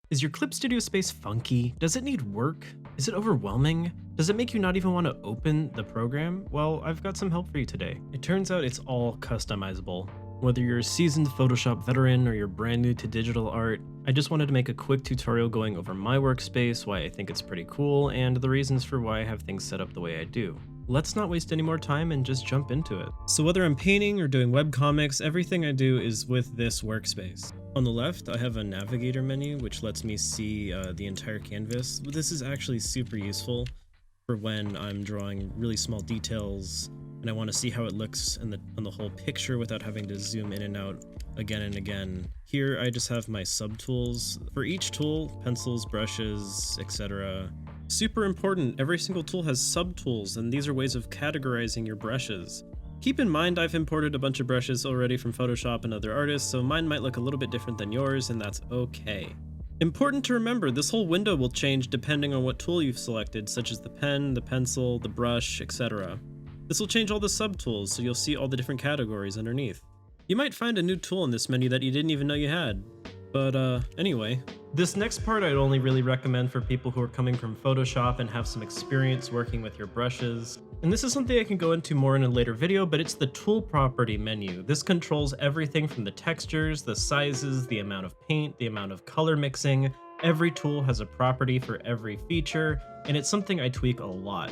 Is your Clip Studio space funky? Does it need work? Is it overwhelming? Does it make you not even want to open the program? Well, I've got some help for you today. It turns out it's all customizable. Whether you're a seasoned Photoshop veteran or you're brand new to digital art, I just wanted to make a quick tutorial going over my workspace, why I think it's pretty cool, and the reasons for why I have things set up the way I do. Let's not waste any more time and just jump into it. So whether I'm painting or doing webcomics, everything I do is with this workspace. On the left, I have a navigator menu, which lets me see the entire canvas. This is actually super useful for when I'm drawing really small details and I want to see how it looks on the whole picture without having to zoom in and out again and again. Here, I just have my subtools. For each tool, pencils, brushes, etc. Super important, every single tool has subtools, and these are ways of categorizing your brushes. Keep in mind I've imported a bunch of brushes already from Photoshop and other artists, so mine might look a little bit different than yours, and that's okay. Important to remember, this whole window will change depending on what tool you've selected, such as the pen, the pencil, the brush, etc. This will change all the subtools, so you'll see all the different categories underneath. You might find a new tool in this menu that you didn't even know you had. But anyway. This next part I'd only really recommend for people who are coming from Photoshop and have some experience working with your brushes. And this is something I can go into more in a later video, but it's the tool property menu. This controls everything from the textures, the sizes, the amount of paint, the amount of color mixing. Every tool has a property for every feature, and it's something I tweak a lot.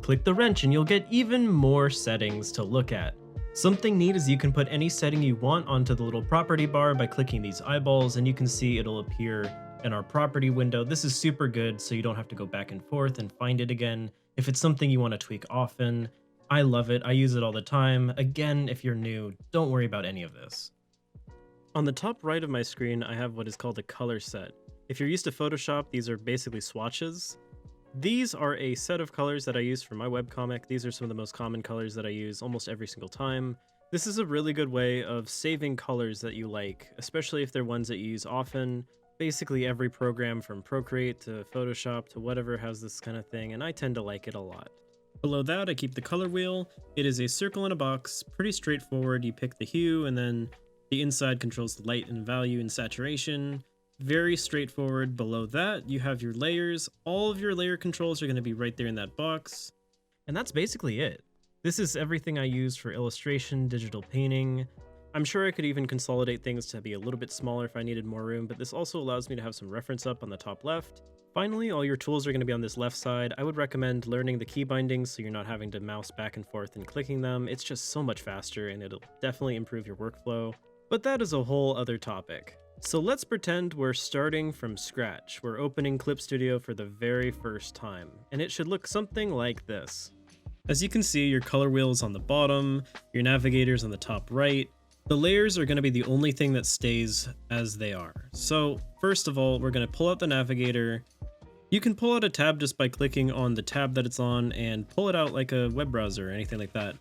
Click the wrench and you'll get even more settings to look at. Something neat is you can put any setting you want onto the little property bar by clicking these eyeballs, and you can see it'll appear in our property window. This is super good, so you don't have to go back and forth and find it again. If it's something you want to tweak often, I love it. I use it all the time. Again, if you're new, don't worry about any of this. On the top right of my screen, I have what is called a color set. If you're used to Photoshop, these are basically swatches. These are a set of colors that I use for my webcomic. These are some of the most common colors that I use almost every single time. This is a really good way of saving colors that you like, especially if they're ones that you use often. Basically every program from Procreate to Photoshop to whatever has this kind of thing, and I tend to like it a lot. Below that, I keep the color wheel. It is a circle in a box, pretty straightforward. You pick the hue, and then the inside controls the light and value and saturation. Very straightforward. Below that, you have your layers. All of your layer controls are going to be right there in that box. And that's basically it. This is everything I use for illustration, digital painting. I'm sure I could even consolidate things to be a little bit smaller if I needed more room, but this also allows me to have some reference up on the top left. Finally, all your tools are going to be on this left side. I would recommend learning the key bindings so you're not having to mouse back and forth and clicking them. It's just so much faster, and it'll definitely improve your workflow. But that is a whole other topic. So let's pretend we're starting from scratch. We're opening Clip Studio for the very first time, and it should look something like this. As you can see, your color wheel is on the bottom, your navigator's on the top right. The layers are going to be the only thing that stays as they are. So first of all, we're going to pull out the navigator. You can pull out a tab just by clicking on the tab that it's on and pull it out like a web browser or anything like that.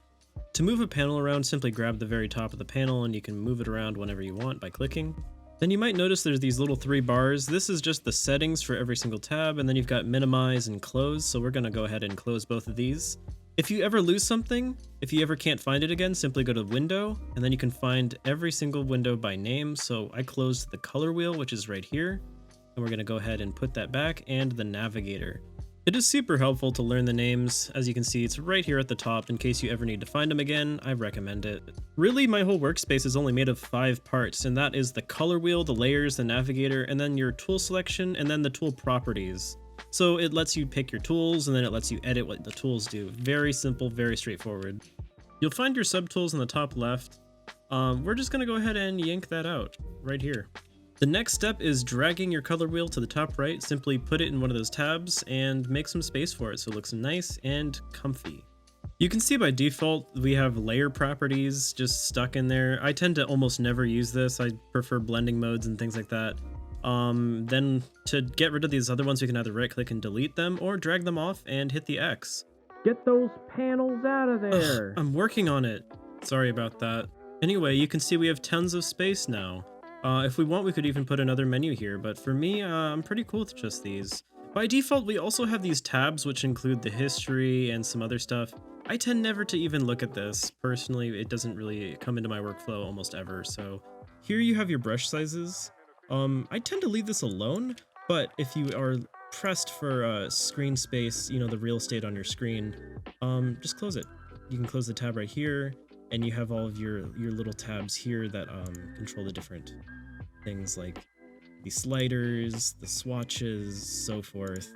To move a panel around, simply grab the very top of the panel and you can move it around whenever you want by clicking. Then you might notice there's these little 3 bars. This is just the settings for every single tab, and then you've got minimize and close, so we're going to go ahead and close both of these. If you ever lose something, if you ever can't find it again, simply go to Window, and then you can find every single window by name. So I closed the color wheel, which is right here, and we're going to go ahead and put that back, and the navigator. It is super helpful to learn the names. As you can see, it's right here at the top in case you ever need to find them again. I recommend it. Really, my whole workspace is only made of 5 parts, and that is the color wheel, the layers, the navigator, and then your tool selection, and then the tool properties. So it lets you pick your tools, and then it lets you edit what the tools do. Very simple, very straightforward. You'll find your subtools on the top left. We're just gonna go ahead and yank that out right here. The next step is dragging your color wheel to the top right. Simply put it in one of those tabs and make some space for it so it looks nice and comfy. You can see by default we have layer properties just stuck in there. I tend to almost never use this. I prefer blending modes and things like that. Then to get rid of these other ones, we can either right click and delete them or drag them off and hit the X. Get those panels out of there! Ugh, I'm working on it. Sorry about that. Anyway, you can see we have tons of space now. If we want, we could even put another menu here, but for me, I'm pretty cool with just these. By default, we also have these tabs, which include the history and some other stuff. I tend never to even look at this. Personally, it doesn't really come into my workflow almost ever, so here you have your brush sizes. I tend to leave this alone. But if you are pressed for screen space, you know, the real estate on your screen, just close it. You can close the tab right here, and you have all of your little tabs here that control the different things like the sliders, the swatches, so forth.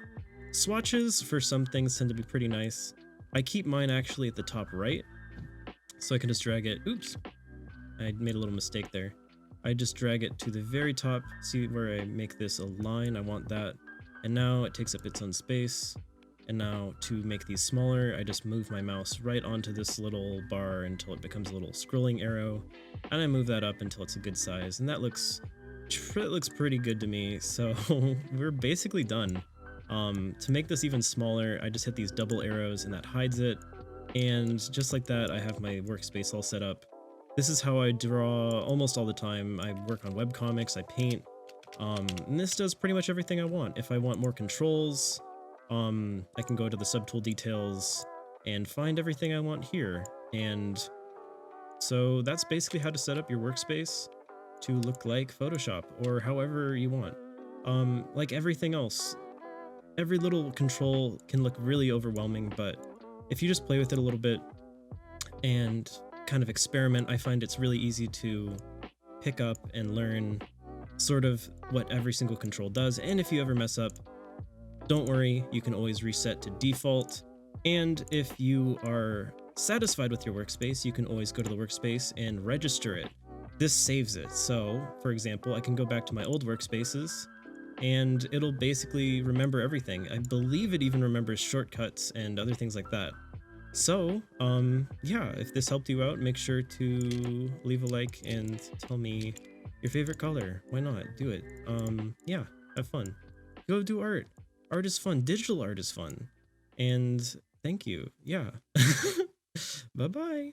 Swatches for some things tend to be pretty nice. I keep mine actually at the top right, so I can just drag it. Oops, I made a little mistake there. I just drag it to the very top. See where I make this a line? I want that. And now it takes up its own space. And now to make these smaller, I just move my mouse right onto this little bar until it becomes a little scrolling arrow. And I move that up until it's a good size. And that looks pretty good to me. So we're basically done. To make this even smaller, I just hit these double arrows and that hides it. And just like that, I have my workspace all set up. This is how I draw almost all the time. I work on webcomics, I paint, and this does pretty much everything I want. If I want more controls, I can go to the subtool details and find everything I want here. And so that's basically how to set up your workspace to look like Photoshop or however you want. Like everything else, every little control can look really overwhelming, but if you just play with it a little bit and kind of experiment, I find it's really easy to pick up and learn sort of what every single control does. And if you ever mess up, don't worry, you can always reset to default. And if you are satisfied with your workspace, you can always go to the workspace and register it. This saves it. So, for example, I can go back to my old workspaces and it'll basically remember everything. I believe it even remembers shortcuts and other things like that. So, yeah, if this helped you out, make sure to leave a like and tell me your favorite color. Why not? Do it. Yeah, have fun. Go do art. Art is fun. Digital art is fun. And thank you. Yeah. Bye-bye.